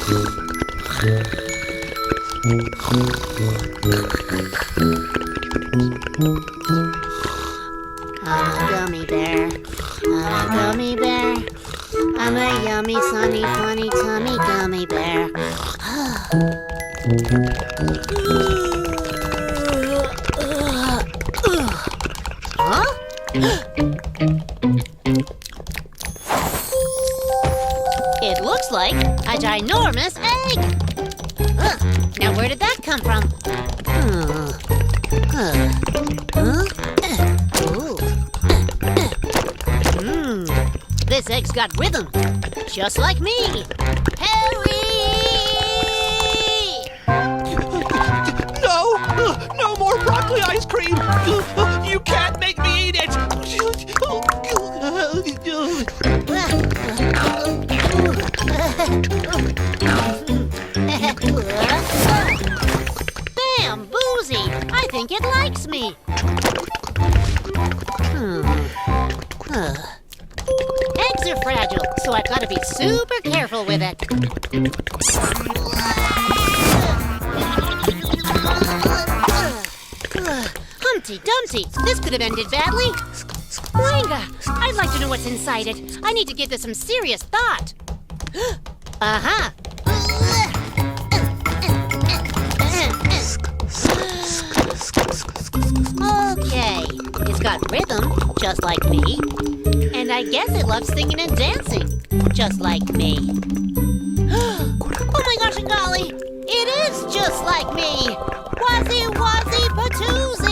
I'm a gummy bear. I'm a gummy bear. I'm a yummy, sunny, funny, tummy gummy bear. Huh? It looks like a ginormous egg. Now where did that come from? This egg's got rhythm, just like me. Harry! No! No more broccoli ice cream! You can't make me eat it! Bam! Boozy! I think it likes me. Eggs are fragile, so I've got to be super careful with it. Humpty Dumpty, this could have ended badly. Wenda, I'd like to know what's inside it. I need to give this some serious thought. Aha! Okay, it's got rhythm, just like me. And I guess it loves singing and dancing, just like me. Oh my gosh and golly, it is just like me! Wazzy Wazzy Patoozy!